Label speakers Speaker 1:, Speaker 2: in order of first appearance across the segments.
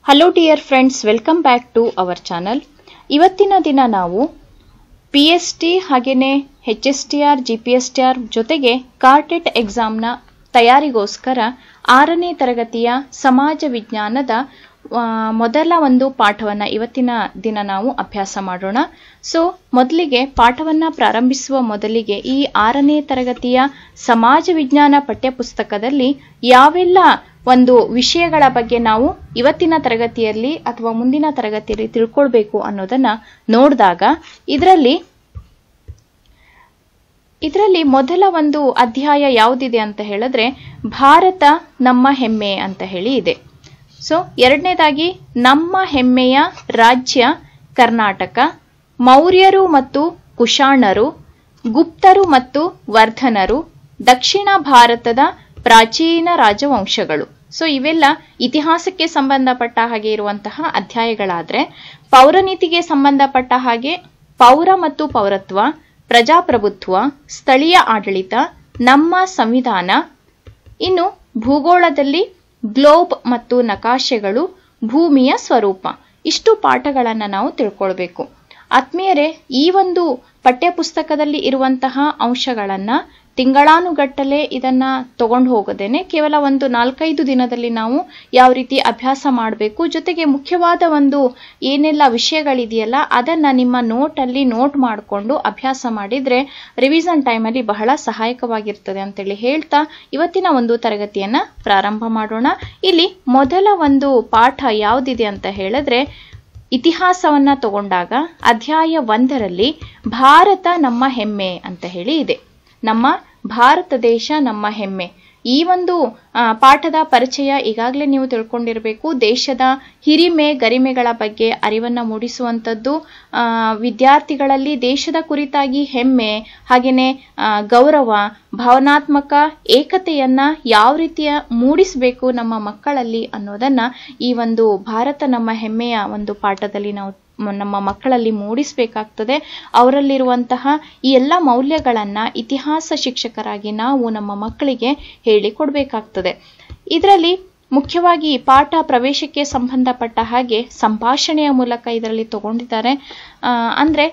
Speaker 1: Hello dear friends, welcome back to our channel. ಇವತ್ತಿನ ದಿನ ನಾವು PST ಹಾಗೇನೆ HSTR, GPSTR ಜೊತೆಗೆ ಕಾರ್ಟೆಟ್ ಎಕ್ಸಾಮ್ನ ತಯಾರಿಗೋಸ್ಕರ 6ನೇ ತರಗತಿಯ ಸಮಾಜ ವಿಜ್ಞಾನದ ಮೊದಲ ಒಂದು ಪಾಠವನ್ನು ಇವತ್ತಿನ ದಿನ ನಾವು ಅಭ್ಯಾಸ ಮಾಡೋಣ. ಮೊದಲಿಗೆ ಪಾಠವನ್ನು ಪ್ರಾರಂಭಿಸುವ ಮೊದಲಿಗೆ ಈ 6ನೇ ತರಗತಿಯ ಸಮಾಜ ವಿಜ್ಞಾನ ಪಠ್ಯಪುಸ್ತಕದಲ್ಲಿ ಯಾವೆಲ್ಲ ಒಂದು ವಿಷಯಗಳ ಬಗ್ಗೆ ನಾವು ಇವತ್ತಿನ ತರಗತಿಯಲ್ಲಿ ಅಥವಾ ಮುಂದಿನ ತರಗತಿಯಲ್ಲಿ ತಿಳ್ಕೊಳ್ಬೇಕು ಅನ್ನೋದನ್ನ ನೋಡಿದಾಗ ಇದರಲ್ಲಿ ಮೊದಲ ಒಂದು ಅಧ್ಯಾಯ ಯಾವುದಿದೆ ಅಂತ ಹೇಳಿದ್ರೆ ಭಾರತ ನಮ್ಮ ಹೆಮ್ಮೆ ಅಂತ ಹೇಳಿ ಇದೆ. ಎರಡನೇದಾಗಿ ನಮ್ಮ ಹೆಮ್ಮೆಯ ರಾಜ್ಯ ಕರ್ನಾಟಕ, ಮೌರ್ಯರು ಮತ್ತು ಕುಶಾಣರು, ಗುಪ್ತರು ಮತ್ತು ವರ್ಧನರು, ದಕ್ಷಿಣ ಭಾರತದ ಪ್ರಾಚೀನ ರಾಜವಂಶಗಳು. ಇವೆಲ್ಲ ಇತಿಹಾಸಕ್ಕೆ ಸಂಬಂಧಪಟ್ಟ ಹಾಗೆ ಇರುವಂತಹ ಅಧ್ಯಾಯಗಳಾದ್ರೆ, ಪೌರನೀತಿಗೆ ಸಂಬಂಧಪಟ್ಟ ಹಾಗೆ ಪೌರ ಮತ್ತು ಪೌರತ್ವ, ಪ್ರಜಾಪ್ರಭುತ್ವ, ಸ್ಥಳೀಯ ಆಡಳಿತ, ನಮ್ಮ ಸಂವಿಧಾನ, ಇನ್ನು ಭೂಗೋಳದಲ್ಲಿ ಗ್ಲೋಬ್ ಮತ್ತು ನಕಾಶೆಗಳು, ಭೂಮಿಯ ಸ್ವರೂಪ, ಇಷ್ಟು ಪಾಠಗಳನ್ನು ನಾವು ತಿಳ್ಕೊಳ್ಬೇಕು. ಆತ್ಮೀಯರೇ, ಈ ಒಂದು ಪಠ್ಯಪುಸ್ತಕದಲ್ಲಿ ಇರುವಂತಹ ಅಂಶಗಳನ್ನ ತಿಂಗಳಾನುಗಟ್ಟಲೆ ಇದನ್ನ ತಗೊಂಡು ಹೋಗದೇನೆ ಕೇವಲ ಒಂದು 4-5 ದಿನದಲ್ಲಿ ನಾವು ಯಾವ ರೀತಿ ಅಭ್ಯಾಸ ಮಾಡಬೇಕು, ಜೊತೆಗೆ ಮುಖ್ಯವಾದ ಒಂದು ಏನೆಲ್ಲ ವಿಷಯಗಳಿದೆಯಲ್ಲ ಅದನ್ನ ನಿಮ್ಮ ನೋಟಲ್ಲಿ ನೋಟ್ ಮಾಡಿಕೊಂಡು ಅಭ್ಯಾಸ ಮಾಡಿದ್ರೆ ರಿವಿಷನ್ ಟೈಮಲ್ಲಿ ಬಹಳ ಸಹಾಯಕವಾಗಿರ್ತದೆ ಅಂತೇಳಿ ಹೇಳ್ತಾ ಇವತ್ತಿನ ಒಂದು ತರಗತಿಯನ್ನ ಪ್ರಾರಂಭ ಮಾಡೋಣ. ಇಲ್ಲಿ ಮೊದಲ ಒಂದು ಪಾಠ ಯಾವುದಿದೆ ಅಂತ ಹೇಳಿದ್ರೆ, ಇತಿಹಾಸವನ್ನ ತಗೊಂಡಾಗ ಅಧ್ಯಾಯ 1ರಲ್ಲಿ ಭಾರತ ನಮ್ಮ ಹೆಮ್ಮೆ ಅಂತ ಹೇಳಿ ಇದೆ. ನಮ್ಮ ಭಾರತ ದೇಶ ನಮ್ಮ ಹೆಮ್ಮೆ. ಈ ಒಂದು ಪಾಠದ ಪರಿಚಯ ಈಗಾಗಲೇ ನೀವು ತಿಳ್ಕೊಂಡಿರಬೇಕು. ದೇಶದ ಹಿರಿಮೆ ಗರಿಮೆಗಳ ಬಗ್ಗೆ ಅರಿವನ್ನ ಮೂಡಿಸುವಂಥದ್ದು, ವಿದ್ಯಾರ್ಥಿಗಳಲ್ಲಿ ದೇಶದ ಕುರಿತಾಗಿ ಹೆಮ್ಮೆ ಹಾಗೇನೆ ಗೌರವ, ಭಾವನಾತ್ಮಕ ಏಕತೆಯನ್ನ ಯಾವ ರೀತಿಯ ಮೂಡಿಸಬೇಕು ನಮ್ಮ ಮಕ್ಕಳಲ್ಲಿ ಅನ್ನೋದನ್ನ ಈ ಒಂದು ಭಾರತ ನಮ್ಮ ಹೆಮ್ಮೆಯ ಒಂದು ಪಾಠದಲ್ಲಿ ನಾವು ನಮ್ಮ ಮಕ್ಕಳಲ್ಲಿ ಮೂಡಿಸಬೇಕಾಗ್ತದೆ. ಅವರಲ್ಲಿರುವಂತಹ ಈ ಎಲ್ಲ ಮೌಲ್ಯಗಳನ್ನ ಇತಿಹಾಸ ಶಿಕ್ಷಕರಾಗಿ ನಾವು ನಮ್ಮ ಮಕ್ಕಳಿಗೆ ಹೇಳಿಕೊಡ್ಬೇಕಾಗ್ತದೆ. ಇದರಲ್ಲಿ ಮುಖ್ಯವಾಗಿ ಪಾಠ ಪ್ರವೇಶಕ್ಕೆ ಸಂಬಂಧಪಟ್ಟ ಹಾಗೆ ಸಂಭಾಷಣೆಯ ಮೂಲಕ ಇದರಲ್ಲಿ ತಗೊಂಡಿದ್ದಾರೆ. ಅಂದ್ರೆ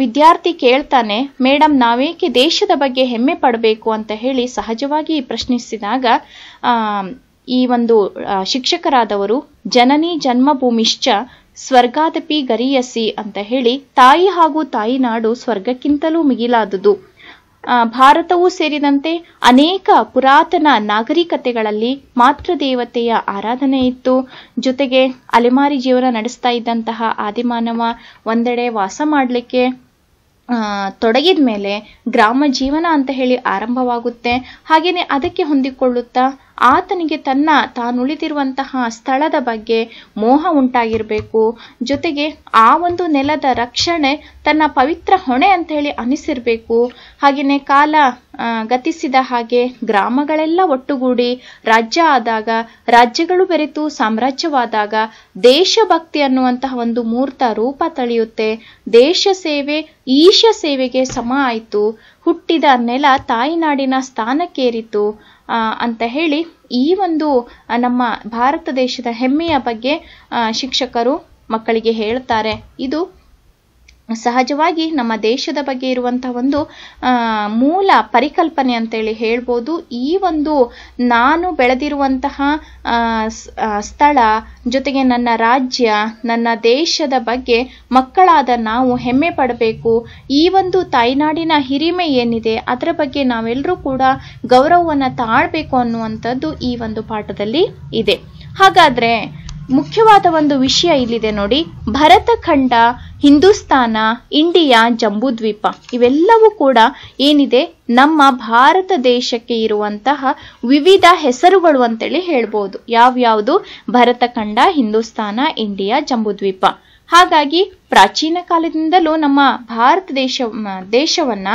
Speaker 1: ವಿದ್ಯಾರ್ಥಿ ಕೇಳ್ತಾನೆ, ಮೇಡಮ್ ನಾವೇಕೆ ದೇಶದ ಬಗ್ಗೆ ಹೆಮ್ಮೆ ಪಡಬೇಕು ಅಂತ ಹೇಳಿ ಸಹಜವಾಗಿ ಪ್ರಶ್ನಿಸಿದಾಗ ಈ ಒಂದು ಶಿಕ್ಷಕರಾದವರು ಜನನಿ ಜನ್ಮಭೂಮಿಶ್ಚ ಸ್ವರ್ಗಾದಪಿ ಗರೀಯಸಿ ಅಂತ ಹೇಳಿ, ತಾಯಿ ಹಾಗೂ ತಾಯಿನಾಡು ಸ್ವರ್ಗಕ್ಕಿಂತಲೂ ಮಿಗಿಲಾದುದು. ಭಾರತವೂ ಸೇರಿದಂತೆ ಅನೇಕ ಪುರಾತನ ನಾಗರಿಕತೆಗಳಲ್ಲಿ ಮಾತೃದೇವತೆಯ ಆರಾಧನೆ ಇತ್ತು. ಜೊತೆಗೆ ಅಲೆಮಾರಿ ಜೀವನ ನಡೆಸ್ತಾ ಇದ್ದಂತಹ ಆದಿಮಾನವ ಒಂದೆಡೆ ವಾಸ ಮಾಡಲಿಕ್ಕೆ ತೊಡಗಿದ ಮೇಲೆ ಗ್ರಾಮ ಜೀವನ ಅಂತ ಹೇಳಿ ಆರಂಭವಾಗುತ್ತೆ. ಹಾಗೇನೆ ಅದಕ್ಕೆ ಹೊಂದಿಕೊಳ್ಳುತ್ತಾ ಆತನಿಗೆ ತಾನುಳಿದಿರುವಂತಹ ಸ್ಥಳದ ಬಗ್ಗೆ ಮೋಹ ಉಂಟಾಗಿರಬೇಕು. ಜೊತೆಗೆ ಆ ಒಂದು ನೆಲದ ರಕ್ಷಣೆ ತನ್ನ ಪವಿತ್ರ ಹೊಣೆ ಅಂತ ಹೇಳಿ ಅನಿಸಿರ್ಬೇಕು. ಹಾಗೇನೆ ಕಾಲ ಗತಿಸಿದ ಹಾಗೆ ಗ್ರಾಮಗಳೆಲ್ಲ ಒಟ್ಟುಗೂಡಿ ರಾಜ್ಯ ಆದಾಗ, ರಾಜ್ಯಗಳು ಬೆರೆತು ಸಾಮ್ರಾಜ್ಯವಾದಾಗ ದೇಶಭಕ್ತಿ ಅನ್ನುವಂತಹ ಒಂದು ಮೂರ್ತ ರೂಪ ತಳೆಯುತ್ತೆ. ದೇಶ ಸೇವೆ ಈಶ ಸೇವೆಗೆ ಸಮ ಆಯಿತು, ಹುಟ್ಟಿದ ನೆಲ ತಾಯಿನಾಡಿನ ಸ್ಥಾನಕ್ಕೇರಿತು ಅಂತ ಹೇಳಿ ಈ ಒಂದು ನಮ್ಮ ಭಾರತ ದೇಶದ ಹೆಮ್ಮೆಯ ಬಗ್ಗೆ ಶಿಕ್ಷಕರು ಮಕ್ಕಳಿಗೆ ಹೇಳ್ತಾರೆ. ಇದು ಸಹಜವಾಗಿ ನಮ್ಮ ದೇಶದ ಬಗ್ಗೆ ಇರುವಂತಹ ಒಂದು ಮೂಲ ಪರಿಕಲ್ಪನೆ ಅಂತೇಳಿ ಹೇಳ್ಬೋದು. ಈ ಒಂದು ನಾನು ಬೆಳೆದಿರುವಂತಹ ಸ್ಥಳ, ಜೊತೆಗೆ ನನ್ನ ರಾಜ್ಯ, ನನ್ನ ದೇಶದ ಬಗ್ಗೆ ಮಕ್ಕಳಾದ ನಾವು ಹೆಮ್ಮೆ ಪಡಬೇಕು. ಈ ಒಂದು ತಾಯ್ನಾಡಿನ ಹಿರಿಮೆ ಏನಿದೆ ಅದರ ಬಗ್ಗೆ ನಾವೆಲ್ಲರೂ ಕೂಡ ಗೌರವವನ್ನು ತಾಳ್ಬೇಕು ಅನ್ನುವಂಥದ್ದು ಈ ಒಂದು ಪಾಠದಲ್ಲಿ ಇದೆ. ಹಾಗಾದ್ರೆ ಮುಖ್ಯವಾದ ಒಂದು ವಿಷಯ ಇಲ್ಲಿದೆ ನೋಡಿ. ಭರತಖಂಡ, ಹಿಂದೂಸ್ತಾನ, ಇಂಡಿಯಾ, ಜಂಬೂದ್ವೀಪ ಇವೆಲ್ಲವೂ ಕೂಡ ಏನಿದೆ ನಮ್ಮ ಭಾರತ ದೇಶಕ್ಕೆ ಇರುವಂತಹ ವಿವಿಧ ಹೆಸರುಗಳು ಅಂತೇಳಿ ಹೇಳ್ಬೋದು. ಯಾವ್ಯಾವುದು? ಭರತಖಂಡ, ಹಿಂದೂಸ್ತಾನ, ಇಂಡಿಯಾ, ಜಂಬೂದ್ವೀಪ. ಹಾಗಾಗಿ ಪ್ರಾಚೀನ ಕಾಲದಿಂದಲೂ ನಮ್ಮ ಭಾರತ ದೇಶವನ್ನ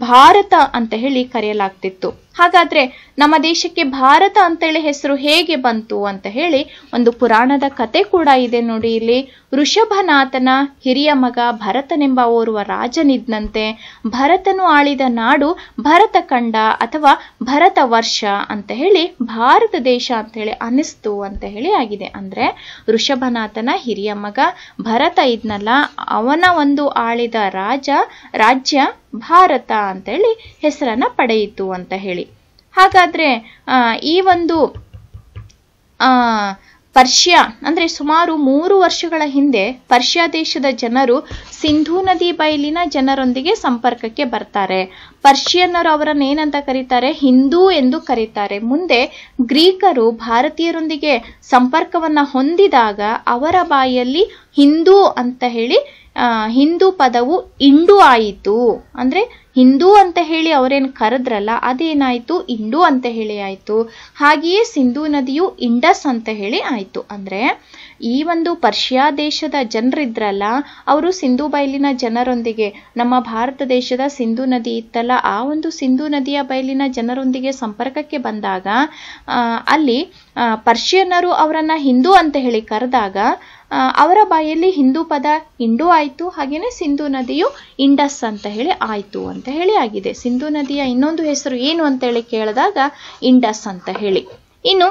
Speaker 1: ಭಾರತ ಅಂತ ಹೇಳಿ ಕರೆಯಲಾಗ್ತಿತ್ತು. ಹಾಗಾದ್ರೆ ನಮ್ಮ ದೇಶಕ್ಕೆ ಭಾರತ ಅಂತೇಳಿ ಹೆಸರು ಹೇಗೆ ಬಂತು ಅಂತ ಹೇಳಿ ಒಂದು ಪುರಾಣದ ಕತೆ ಕೂಡ ಇದೆ ನೋಡಿ. ಇಲ್ಲಿ ಋಷಭನಾಥನ ಹಿರಿಯ ಮಗ ಭರತನೆಂಬ ಓರ್ವ ರಾಜನಿದ್ದಂತೆ. ಭರತನು ಆಳಿದ ನಾಡು ಭರತ ಖಂಡ ಅಥವಾ ಭರತ ವರ್ಷ ಅಂತ ಹೇಳಿ ಭಾರತ ದೇಶ ಅಂತ ಹೇಳಿ ಅನಿಸ್ತು ಅಂತ ಹೇಳಿ ಆಗಿದೆ. ಅಂದ್ರೆ ಋಷಭನಾಥನ ಹಿರಿಯ ಮಗ ಭರತ ಇದ್ನಲ್ಲ, ಅವನ ಒಂದು ಆಳಿದ ರಾಜ್ಯ ಭಾರತ ಅಂತ ಹೇಳಿ ಹೆಸರನ್ನ ಪಡೆಯಿತು ಅಂತ ಹೇಳಿ. ಹಾಗಾದ್ರೆ ಈ ಒಂದು ಪರ್ಷಿಯಾ ಅಂದ್ರೆ ಸುಮಾರು 3 ವರ್ಷಗಳ ಹಿಂದೆ ಪರ್ಷಿಯಾ ದೇಶದ ಜನರು ಸಿಂಧೂ ನದಿ ಬಯಲಿನ ಜನರೊಂದಿಗೆ ಸಂಪರ್ಕಕ್ಕೆ ಬರ್ತಾರೆ. ಪರ್ಷಿಯನ್ನರು ಅವರನ್ನು ಏನಂತ ಕರೀತಾರೆ? ಹಿಂದೂ ಎಂದು ಕರೀತಾರೆ. ಮುಂದೆ ಗ್ರೀಕರು ಭಾರತೀಯರೊಂದಿಗೆ ಸಂಪರ್ಕವನ್ನ ಹೊಂದಿದಾಗ ಅವರ ಬಾಯಲ್ಲಿ ಹಿಂದೂ ಅಂತ ಹೇಳಿ ಹಿಂದೂ ಪದವು ಇಂಡು ಆಯಿತು. ಅಂದ್ರೆ ಹಿಂದೂ ಅಂತ ಹೇಳಿ ಅವರೇನು ಕರೆದ್ರಲ್ಲ, ಅದೇನಾಯ್ತು? ಇಂಡು ಅಂತ ಹೇಳಿ ಆಯ್ತು. ಹಾಗೆಯೇ ಸಿಂಧೂ ನದಿಯು ಇಂಡಸ್ ಅಂತ ಹೇಳಿ ಆಯ್ತು. ಅಂದ್ರೆ ಈ ಒಂದು ಪರ್ಷಿಯಾ ದೇಶದ ಜನರಿದ್ರಲ್ಲ, ಅವರು ಸಿಂಧೂ ಬಯಲಿನ ಜನರೊಂದಿಗೆ, ನಮ್ಮ ಭಾರತ ದೇಶದ ಸಿಂಧೂ ನದಿ ಇತ್ತಲ್ಲ, ಆ ಒಂದು ಸಿಂಧೂ ನದಿಯ ಬಯಲಿನ ಜನರೊಂದಿಗೆ ಸಂಪರ್ಕಕ್ಕೆ ಬಂದಾಗ ಅಲ್ಲಿ ಪರ್ಷಿಯನ್ನರು ಅವರನ್ನ ಹಿಂದೂ ಅಂತ ಹೇಳಿ ಕರೆದಾಗ ಅವರ ಬಾಯಲ್ಲಿ ಹಿಂದೂ ಪದ ಇಂಡು ಆಯ್ತು. ಹಾಗೇನೆ ಸಿಂಧೂ ನದಿಯು ಇಂಡಸ್ ಅಂತ ಹೇಳಿ ಆಯ್ತು ಅಂತ ಹೇಳಿ ಆಗಿದೆ. ಸಿಂಧೂ ನದಿಯ ಇನ್ನೊಂದು ಹೆಸರು ಏನು ಅಂತ ಹೇಳಿ ಕೇಳಿದಾಗ ಇಂಡಸ್ ಅಂತ ಹೇಳಿ. ಇನ್ನು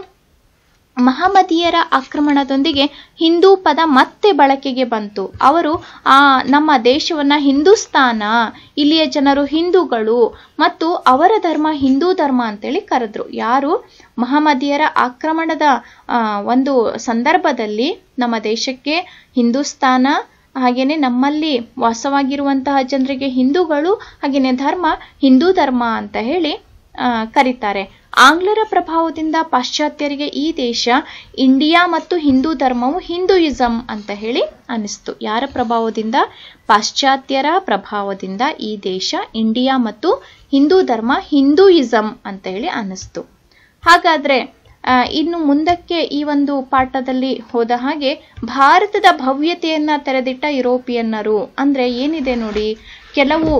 Speaker 1: ಮಹಮ್ಮದೀಯರ ಆಕ್ರಮಣದೊಂದಿಗೆ ಹಿಂದೂ ಪದ ಮತ್ತೆ ಬಳಕೆಗೆ ಬಂತು. ಅವರು ನಮ್ಮ ದೇಶವನ್ನ ಹಿಂದೂಸ್ತಾನ, ಇಲ್ಲಿಯ ಜನರು ಹಿಂದೂಗಳು ಮತ್ತು ಅವರ ಧರ್ಮ ಹಿಂದೂ ಧರ್ಮ ಅಂತೇಳಿ ಕರೆದ್ರು. ಯಾರು? ಮಹಮ್ಮದೀಯರ ಆಕ್ರಮಣದ ಒಂದು ಸಂದರ್ಭದಲ್ಲಿ ನಮ್ಮ ದೇಶಕ್ಕೆ ಹಿಂದೂಸ್ತಾನ, ಹಾಗೇನೆ ನಮ್ಮಲ್ಲಿ ವಾಸವಾಗಿರುವಂತಹ ಜನರಿಗೆ ಹಿಂದೂಗಳು, ಹಾಗೇನೆ ಧರ್ಮ ಹಿಂದೂ ಧರ್ಮ ಅಂತ ಹೇಳಿ ಕರೀತಾರೆ. ಆಂಗ್ಲರ ಪ್ರಭಾವದಿಂದ ಪಾಶ್ಚಾತ್ಯರಿಗೆ ಈ ದೇಶ ಇಂಡಿಯಾ ಮತ್ತು ಹಿಂದೂ ಧರ್ಮವು ಹಿಂದೂಯಿಸಂ ಅಂತ ಹೇಳಿ ಅನಿಸ್ತು. ಯಾರ ಪ್ರಭಾವದಿಂದ? ಪಾಶ್ಚಾತ್ಯರ ಪ್ರಭಾವದಿಂದ ಈ ದೇಶ ಇಂಡಿಯಾ ಮತ್ತು ಹಿಂದೂ ಧರ್ಮ ಹಿಂದೂಯಿಸಂ ಅಂತ ಹೇಳಿ ಅನಿಸ್ತು. ಹಾಗಾದ್ರೆ ಇನ್ನು ಮುಂದಕ್ಕೆ ಈ ಒಂದು ಪಾಠದಲ್ಲಿ ಹೋದ ಹಾಗೆ ಭಾರತದ ಭವ್ಯತೆಯನ್ನ ತೆರೆದಿಟ್ಟ ಯುರೋಪಿಯನ್ನರು ಅಂದ್ರೆ ಏನಿದೆ ನೋಡಿ, ಕೆಲವು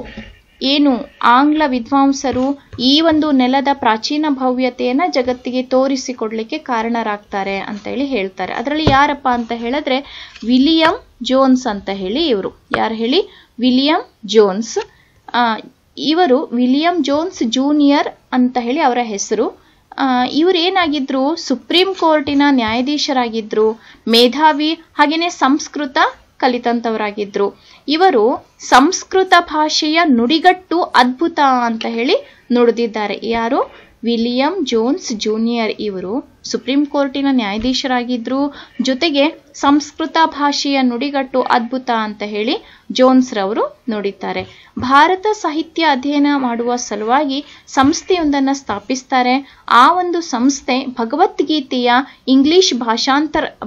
Speaker 1: ಏನು ಆಂಗ್ಲ ವಿದ್ವಾಂಸರು ಈ ಒಂದು ನೆಲದ ಪ್ರಾಚೀನ ಭವ್ಯತೆಯನ್ನ ಜಗತ್ತಿಗೆ ತೋರಿಸಿಕೊಡ್ಲಿಕ್ಕೆ ಕಾರಣರಾಗ್ತಾರೆ ಅಂತ ಹೇಳಿ ಹೇಳ್ತಾರೆ. ಅದರಲ್ಲಿ ಯಾರಪ್ಪ ಅಂತ ಹೇಳಿದ್ರೆ ವಿಲಿಯಂ ಜೋನ್ಸ್ ಅಂತ ಹೇಳಿ ಇವರು. ಯಾರು ಹೇಳಿ? William Jones. ಇವರು ವಿಲಿಯಂ ಜೋನ್ಸ್ ಜೂನಿಯರ್ ಅಂತ ಹೇಳಿ ಅವರ ಹೆಸರು. ಇವರು ಏನಾಗಿದ್ರು? ಸುಪ್ರೀಂ ಕೋರ್ಟಿನ ನ್ಯಾಯಾಧೀಶರಾಗಿದ್ರು, ಮೇಧಾವಿ, ಹಾಗೇನೆ ಸಂಸ್ಕೃತ ಕಲಿತಂತವರಾಗಿದ್ರು. ಇವರು ಸಂಸ್ಕೃತ ಭಾಷೆಯ ನುಡಿಗಟ್ಟು ಅದ್ಭುತ ಅಂತ ಹೇಳಿ ನುಡಿದಿದ್ದಾರೆ. ಯಾರು? William Jones junior. ಇವರು ಸುಪ್ರೀಂ ಕೋರ್ಟಿನ ನ್ಯಾಯಾಧೀಶರಾಗಿದ್ರು, ಜೊತೆಗೆ ಸಂಸ್ಕೃತ ಭಾಷೆಯ ನುಡಿಗಟ್ಟು ಅದ್ಭುತ ಅಂತ ಹೇಳಿ ಜೋನ್ಸ್ ರವರು ನುಡಿತಾರೆ. ಭಾರತ ಸಾಹಿತ್ಯ ಅಧ್ಯಯನ ಮಾಡುವ ಸಲುವಾಗಿ ಸಂಸ್ಥೆಯೊಂದನ್ನು ಸ್ಥಾಪಿಸ್ತಾರೆ. ಆ ಒಂದು ಸಂಸ್ಥೆ ಭಗವದ್ಗೀತೆಯ ಇಂಗ್ಲಿಷ್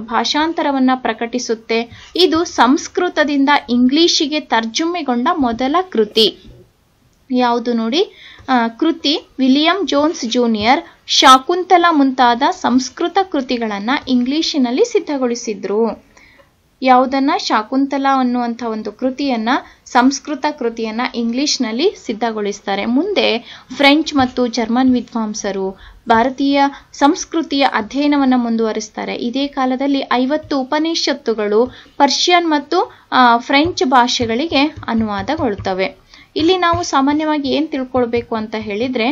Speaker 1: ಭಾಷಾಂತರವನ್ನ ಪ್ರಕಟಿಸುತ್ತೆ. ಇದು ಸಂಸ್ಕೃತದಿಂದ ಇಂಗ್ಲಿಷಿಗೆ ತರ್ಜುಮೆಗೊಂಡ ಮೊದಲ ಕೃತಿ. ಯಾವುದು ನೋಡಿ? ಕೃತಿ ವಿಲಿಯಂ ಜೋನ್ಸ್ ಜೂನಿಯರ್ ಶಾಕುಂತಲ ಮುಂತಾದ ಸಂಸ್ಕೃತ ಕೃತಿಗಳನ್ನ ಇಂಗ್ಲಿಶಿನಲ್ಲಿ ಸಿದ್ಧಗೊಳಿಸಿದ್ರು. ಯಾವುದನ್ನ? ಶಾಕುಂತಲ ಅನ್ನುವಂಥ ಒಂದು ಕೃತಿಯನ್ನ, ಸಂಸ್ಕೃತ ಕೃತಿಯನ್ನ ಇಂಗ್ಲಿಷ್ನಲ್ಲಿ ಸಿದ್ಧಗೊಳಿಸ್ತಾರೆ. ಮುಂದೆ ಫ್ರೆಂಚ್ ಮತ್ತು ಜರ್ಮನ್ ವಿದ್ವಾಂಸರು ಭಾರತೀಯ ಸಂಸ್ಕೃತಿಯ ಅಧ್ಯಯನವನ್ನು ಮುಂದುವರಿಸ್ತಾರೆ. ಇದೇ ಕಾಲದಲ್ಲಿ 50 ಉಪನಿಷತ್ತುಗಳು ಪರ್ಷಿಯನ್ ಮತ್ತು ಫ್ರೆಂಚ್ ಭಾಷೆಗಳಿಗೆ ಅನುವಾದಗೊಳ್ಳುತ್ತವೆ. ಇಲ್ಲಿ ನಾವು ಸಾಮಾನ್ಯವಾಗಿ ಏನ್ ತಿಳ್ಕೊಳ್ಬೇಕು ಅಂತ ಹೇಳಿದ್ರೆ,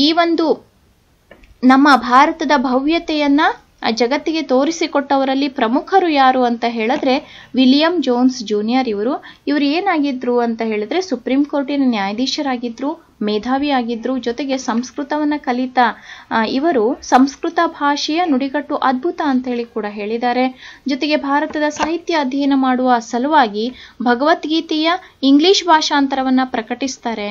Speaker 1: ಈ ಒಂದು ನಮ್ಮ ಭಾರತದ ಭವ್ಯತೆಯನ್ನ ಜಗತ್ತಿಗೆ ತೋರಿಸಿಕೊಟ್ಟವರಲ್ಲಿ ಪ್ರಮುಖರು ಯಾರು ಅಂತ ಹೇಳಿದ್ರೆ ವಿಲಿಯಂ ಜೋನ್ಸ್ ಜೂನಿಯರ್. ಇವರು ಏನಾಗಿದ್ರು ಅಂತ ಹೇಳಿದ್ರೆ ಸುಪ್ರೀಂ ಕೋರ್ಟಿನ ನ್ಯಾಯಾಧೀಶರಾಗಿದ್ರು, ಮೇಧಾವಿ ಆಗಿದ್ರು, ಜೊತೆಗೆ ಸಂಸ್ಕೃತವನ್ನ ಕಲಿತ ಇವರು ಸಂಸ್ಕೃತ ಭಾಷೆಯ ನುಡಿಗಟ್ಟು ಅದ್ಭುತ ಅಂತ ಹೇಳಿ ಕೂಡ ಹೇಳಿದ್ದಾರೆ. ಜೊತೆಗೆ ಭಾರತದ ಸಾಹಿತ್ಯ ಅಧ್ಯಯನ ಮಾಡುವ ಸಲುವಾಗಿ ಭಗವದ್ಗೀತೆಯ ಇಂಗ್ಲಿಷ್ ಭಾಷಾಂತರವನ್ನ ಪ್ರಕಟಿಸ್ತಾರೆ.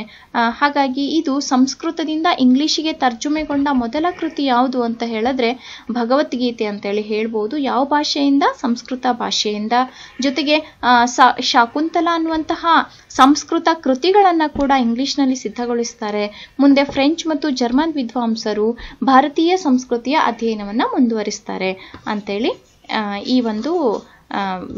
Speaker 1: ಹಾಗಾಗಿ ಇದು ಸಂಸ್ಕೃತದಿಂದ ಇಂಗ್ಲಿಷಿಗೆ ತರ್ಜುಮೆಗೊಂಡ ಮೊದಲ ಕೃತಿ ಯಾವುದು ಅಂತ ಹೇಳಿದ್ರೆ ಭಗವದ್ಗೀತೆ ಅಂತ ಹೇಳಿ ಹೇಳ್ಬೋದು. ಯಾವ ಭಾಷೆಯಿಂದ? ಸಂಸ್ಕೃತ ಭಾಷೆಯಿಂದ. ಜೊತೆಗೆ ಶಾಕುಂತಲ ಅನ್ನುವಂತಹ ಸಂಸ್ಕೃತ ಕೃತಿಗಳನ್ನ ಕೂಡ ಇಂಗ್ಲಿಷ್ನಲ್ಲಿ ಸಿದ್ಧಗೊಳಿಸ್ತಾರೆ. ಮುಂದೆ ಫ್ರೆಂಚ್ ಮತ್ತು ಜರ್ಮನ್ ವಿದ್ವಾಂಸರು ಭಾರತೀಯ ಸಂಸ್ಕೃತಿಯ ಅಧ್ಯಯನವನ್ನ ಮುಂದುವರಿಸ್ತಾರೆ ಅಂತೇಳಿ ಈ ಒಂದು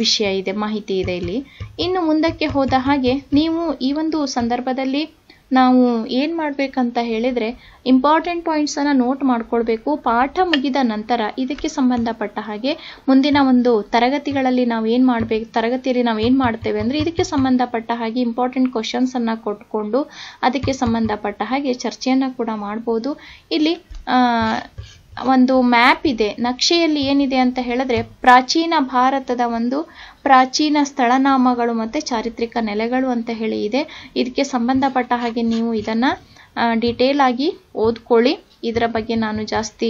Speaker 1: ವಿಷಯ ಇದೆ, ಮಾಹಿತಿ ಇದೆ ಇಲ್ಲಿ. ಇನ್ನು ಮುಂದಕ್ಕೆ ಹೋದ ಹಾಗೆ ನೀವು ಈ ಒಂದು ಸಂದರ್ಭದಲ್ಲಿ ನಾವು ಏನು ಮಾಡಬೇಕಂತ ಹೇಳಿದರೆ ಇಂಪಾರ್ಟೆಂಟ್ ಪಾಯಿಂಟ್ಸನ್ನು ನೋಟ್ ಮಾಡ್ಕೊಳ್ಬೇಕು. ಪಾಠ ಮುಗಿದ ನಂತರ ಇದಕ್ಕೆ ಸಂಬಂಧಪಟ್ಟ ಹಾಗೆ ಮುಂದಿನ ಒಂದು ತರಗತಿಗಳಲ್ಲಿ ನಾವು ಏನು ಮಾಡಬೇಕು, ತರಗತಿಯಲ್ಲಿ ನಾವು ಏನು ಮಾಡ್ತೇವೆ ಅಂದರೆ ಇದಕ್ಕೆ ಸಂಬಂಧಪಟ್ಟ ಹಾಗೆ ಇಂಪಾರ್ಟೆಂಟ್ ಕ್ವಶನ್ಸನ್ನು ಕೊಟ್ಕೊಂಡು ಅದಕ್ಕೆ ಸಂಬಂಧಪಟ್ಟ ಹಾಗೆ ಚರ್ಚೆಯನ್ನು ಕೂಡ ಮಾಡ್ಬೋದು. ಇಲ್ಲಿ ಒಂದು ಮ್ಯಾಪ್ ಇದೆ, ನಕ್ಷೆಯಲ್ಲಿ ಏನಿದೆ ಅಂತ ಹೇಳಿದ್ರೆ ಪ್ರಾಚೀನ ಭಾರತದ ಒಂದು ಪ್ರಾಚೀನ ಸ್ಥಳನಾಮಗಳು ಮತ್ತು ಚಾರಿತ್ರಿಕ ನೆಲೆಗಳು ಅಂತ ಹೇಳಿ ಇದೆ. ಇದಕ್ಕೆ ಸಂಬಂಧಪಟ್ಟ ಹಾಗೆ ನೀವು ಇದನ್ನು ಡೀಟೇಲ್ ಆಗಿ ಓದ್ಕೊಳ್ಳಿ. ಇದರ ಬಗ್ಗೆ ನಾನು ಜಾಸ್ತಿ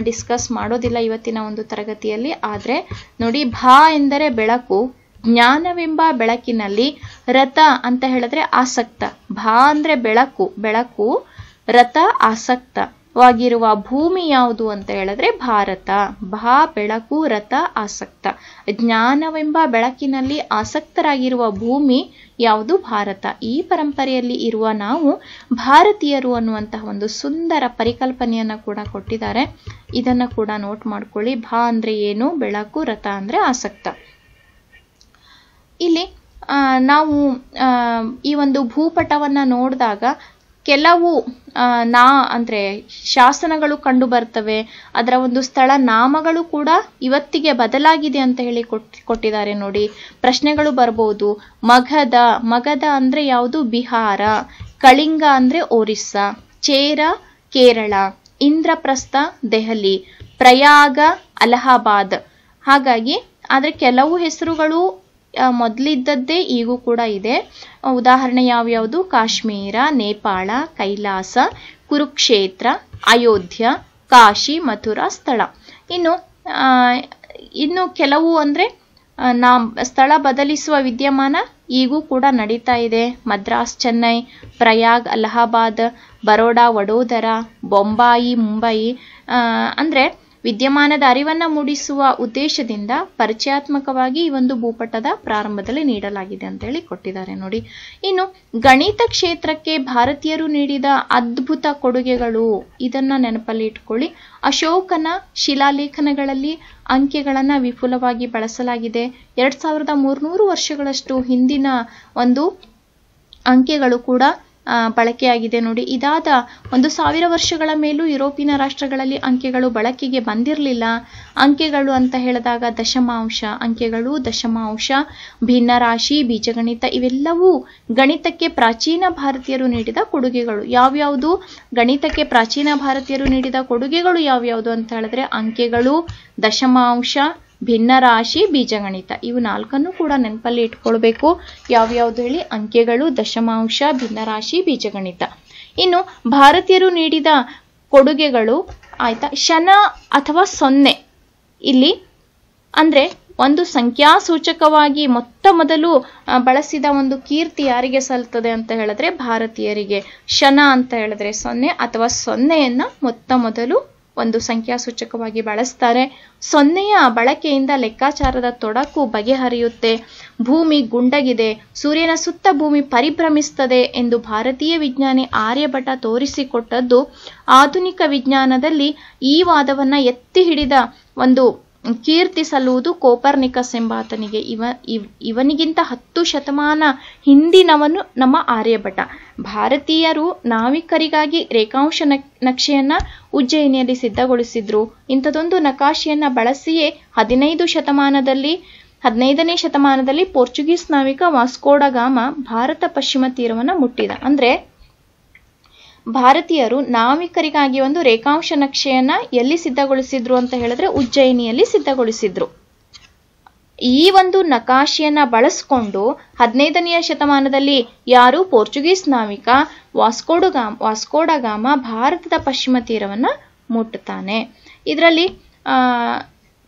Speaker 1: ಡಿಸ್ಕಸ್ ಮಾಡೋದಿಲ್ಲ ಇವತ್ತಿನ ಒಂದು ತರಗತಿಯಲ್ಲಿ. ಆದರೆ ನೋಡಿ, ಭಾ ಎಂದರೆ ಬೆಳಕು, ಜ್ಞಾನವೆಂಬ ಬೆಳಕಿನಲ್ಲಿ ರಥ ಅಂತ ಹೇಳಿದ್ರೆ ಆಸಕ್ತ. ಭಾ ಅಂದರೆ ಬೆಳಕು, ಬೆಳಕು, ರಥ ಆಸಕ್ತ ವಾಗಿರುವ ಭೂಮಿ ಯಾವುದು ಅಂತ ಹೇಳಿದ್ರೆ ಭಾರತ. ಭಾ ಬೆಳಕು, ರಥ ಆಸಕ್ತ. ಜ್ಞಾನವೆಂಬ ಬೆಳಕಿನಲ್ಲಿ ಆಸಕ್ತರಾಗಿರುವ ಭೂಮಿ ಯಾವುದು? ಭಾರತ. ಈ ಪರಂಪರೆಯಲ್ಲಿ ಇರುವ ನಾವು ಭಾರತೀಯರು ಅನ್ನುವಂತಹ ಒಂದು ಸುಂದರ ಪರಿಕಲ್ಪನೆಯನ್ನ ಕೂಡ ಕೊಟ್ಟಿದ್ದಾರೆ. ಇದನ್ನ ಕೂಡ ನೋಟ್ ಮಾಡ್ಕೊಳ್ಳಿ. ಭಾ ಅಂದ್ರೆ ಏನು? ಬೆಳಕು, ರಥ ಅಂದ್ರೆ ಆಸಕ್ತ. ಇಲ್ಲಿ ನಾವು ಈ ಒಂದು ಭೂಪಟವನ್ನ ನೋಡಿದಾಗ ಕೆಲವು ಅಂದ್ರೆ ಶಾಸನಗಳು ಕಂಡು ಬರ್ತವೆ. ಅದರ ಒಂದು ಸ್ಥಳ ನಾಮಗಳು ಕೂಡ ಇವತ್ತಿಗೆ ಬದಲಾಗಿದೆ ಅಂತ ಹೇಳಿ ಕೊಟ್ಟಿದ್ದಾರೆ ನೋಡಿ. ಪ್ರಶ್ನೆಗಳು ಬರ್ಬೋದು. ಮಗಧ ಅಂದ್ರೆ ಯಾವುದು? ಬಿಹಾರ. ಕಳಿಂಗ ಅಂದ್ರೆ ಒರಿಸ್ಸಾ. ಚೇರ ಕೇರಳ. ಇಂದ್ರಪ್ರಸ್ಥ ದೆಹಲಿ. ಪ್ರಯಾಗ ಅಲಹಾಬಾದ್. ಹಾಗಾಗಿ ಆದ್ರೆ ಕೆಲವು ಹೆಸರುಗಳು ಮೊದಲಿದ್ದದ್ದೇ ಈಗೂ ಕೂಡ ಇದೆ. ಉದಾಹರಣೆ ಯಾವ್ಯಾವುದು? ಕಾಶ್ಮೀರ, ನೇಪಾಳ, ಕೈಲಾಸ, ಕುರುಕ್ಷೇತ್ರ, ಅಯೋಧ್ಯ, ಕಾಶಿ, ಮಥುರಾ ಸ್ಥಳ. ಇನ್ನು ಕೆಲವು ಅಂದ್ರೆ ಸ್ಥಳ ಬದಲಿಸುವ ವಿದ್ಯಮಾನ ಈಗೂ ಕೂಡ ನಡೀತಾ ಇದೆ. ಮದ್ರಾಸ್, ಚೆನ್ನೈ, ಪ್ರಯಾಗ್, ಅಲಹಾಬಾದ್, ಬರೋಡಾ, ವಡೋದರ, ಬೊಂಬಾಯಿ, ಮುಂಬೈ. ಅಂದ್ರೆ ವಿದ್ಯಮಾನದ ಅರಿವನ್ನ ಮೂಡಿಸುವ ಉದ್ದೇಶದಿಂದ ಪರಿಚಯಾತ್ಮಕವಾಗಿ ಈ ಒಂದು ಭೂಪಟದ ಪ್ರಾರಂಭದಲ್ಲಿ ನೀಡಲಾಗಿದೆ ಅಂತ ಹೇಳಿ ಕೊಟ್ಟಿದ್ದಾರೆ ನೋಡಿ. ಇನ್ನು ಗಣಿತ ಕ್ಷೇತ್ರಕ್ಕೆ ಭಾರತೀಯರು ನೀಡಿದ ಅದ್ಭುತ ಕೊಡುಗೆಗಳು, ಇದನ್ನ ನೆನಪಲ್ಲಿ ಇಟ್ಕೊಳ್ಳಿ. ಅಶೋಕನ ಶಿಲಾಲೇಖನಗಳಲ್ಲಿ ಅಂಕೆಗಳನ್ನ ವಿಪುಲವಾಗಿ ಬಳಸಲಾಗಿದೆ. 2300 ವರ್ಷಗಳಷ್ಟು ಹಿಂದಿನ ಒಂದು ಅಂಕೆಗಳು ಕೂಡ ಬಳಕೆಯಾಗಿದೆ ನೋಡಿ. ಇದಾದ 1000 ವರ್ಷಗಳ ಮೇಲೂ ಯುರೋಪಿನ ರಾಷ್ಟ್ರಗಳಲ್ಲಿ ಅಂಕೆಗಳು ಬಳಕೆಗೆ ಬಂದಿರಲಿಲ್ಲ. ಅಂಕೆಗಳು ಅಂತ ಹೇಳಿದಾಗ ದಶಮಾಂಶ ಅಂಕೆಗಳು, ದಶಮಾಂಶ, ಭಿನ್ನರಾಶಿ, ಬೀಜಗಣಿತ ಇವೆಲ್ಲವೂ ಗಣಿತಕ್ಕೆ ಪ್ರಾಚೀನ ಭಾರತೀಯರು ನೀಡಿದ ಕೊಡುಗೆಗಳು. ಯಾವ್ಯಾವುದು ಗಣಿತಕ್ಕೆ ಪ್ರಾಚೀನ ಭಾರತೀಯರು ನೀಡಿದ ಕೊಡುಗೆಗಳು ಯಾವ್ಯಾವುದು ಅಂತ ಹೇಳಿದ್ರೆ ಅಂಕೆಗಳು, ದಶಮಾಂಶ, ಭಿನ್ನರಾಶಿ, ಬೀಜಗಣಿತ. ಇವು 4 ಕೂಡ ನೆನಪಲ್ಲಿ ಇಟ್ಕೊಳ್ಬೇಕು. ಯಾವ್ಯಾವ್ದು ಹೇಳಿ? ಅಂಕೆಗಳು, ದಶಮಾಂಶ, ಭಿನ್ನರಾಶಿ, ಬೀಜಗಣಿತ. ಇನ್ನು ಭಾರತೀಯರು ನೀಡಿದ ಕೊಡುಗೆಗಳು ಆಯ್ತಾ. ಶನ ಅಥವಾ 0 ಇಲ್ಲಿ ಅಂದ್ರೆ ಒಂದು ಸಂಖ್ಯಾಸೂಚಕವಾಗಿ ಮೊದಲು ಬಳಸಿದ ಒಂದು ಕೀರ್ತಿ ಯಾರಿಗೆ ಸಲ್ತದೆ ಅಂತ ಹೇಳಿದ್ರೆ ಭಾರತೀಯರಿಗೆ. ಶನ ಅಂತ ಹೇಳಿದ್ರೆ 0 ಅಥವಾ 0ಯನ್ನ ಮೊದಲು ಒಂದು ಸಂಖ್ಯಾಸೂಚಕವಾಗಿ ಬಳಸ್ತಾರೆ. 0ಯ ಬಳಕೆಯಿಂದ ಲೆಕ್ಕಾಚಾರದ ತೊಡಕು ಬಗೆಹರಿಯುತ್ತೆ. ಭೂಮಿ ಗುಂಡಗಿದೆ, ಸೂರ್ಯನ ಸುತ್ತ ಭೂಮಿ ಪರಿಭ್ರಮಿಸುತ್ತದೆ ಎಂದು ಭಾರತೀಯ ವಿಜ್ಞಾನಿ ಆರ್ಯಭಟ ತೋರಿಸಿಕೊಟ್ಟದ್ದು ಆಧುನಿಕ ವಿಜ್ಞಾನದಲ್ಲಿ ಈ ವಾದವನ್ನ ಎತ್ತಿ ಹಿಡಿದ ಒಂದು ಕೀರ್ತಿ ಸಲ್ಲುವುದು ಕೋಪರ್ನಿಕಸ್ ಎಂಬಾತನಿಗೆ. ಇವನಿಗಿಂತ 10 ಶತಮಾನ ಹಿಂದಿನವನು ನಮ್ಮ ಆರ್ಯಭಟ. ಭಾರತೀಯರು ನಾವಿಕರಿಗಾಗಿ ರೇಖಾಂಶ ನಕ್ಷೆಯನ್ನ ಉಜ್ಜಯಿನಿಯಲ್ಲಿ ಸಿದ್ಧಗೊಳಿಸಿದ್ರು. ಇಂಥದೊಂದು ನಕಾಶೆಯನ್ನ ಬಳಸಿಯೇ 15ನೇ ಶತಮಾನದಲ್ಲಿ ಪೋರ್ಚುಗೀಸ್ ನಾವಿಕ ವಾಸ್ಕೋಡ ಗಾಮ ಭಾರತ ಪಶ್ಚಿಮ ತೀರವನ್ನು ಮುಟ್ಟಿದ. ಅಂದ್ರೆ ಭಾರತೀಯರು ನಾವಿಕರಿಗಾಗಿ ಒಂದು ರೇಖಾಂಶ ನಕ್ಷೆಯನ್ನ ಎಲ್ಲಿ ಸಿದ್ಧಗೊಳಿಸಿದ್ರು ಅಂತ ಹೇಳಿದ್ರೆ ಉಜ್ಜಯಿನಿಯಲ್ಲಿ ಸಿದ್ಧಗೊಳಿಸಿದ್ರು. ಈ ಒಂದು ನಕಾಶೆಯನ್ನ ಬಳಸ್ಕೊಂಡು 15ನೇ ಶತಮಾನದಲ್ಲಿ ಯಾರು? ಪೋರ್ಚುಗೀಸ್ ನಾವಿಕ ವಾಸ್ಕೋಡ ಗಾಮ ಭಾರತದ ಪಶ್ಚಿಮ ತೀರವನ್ನ ಮುಟ್ಟುತ್ತಾನೆ. ಇದರಲ್ಲಿ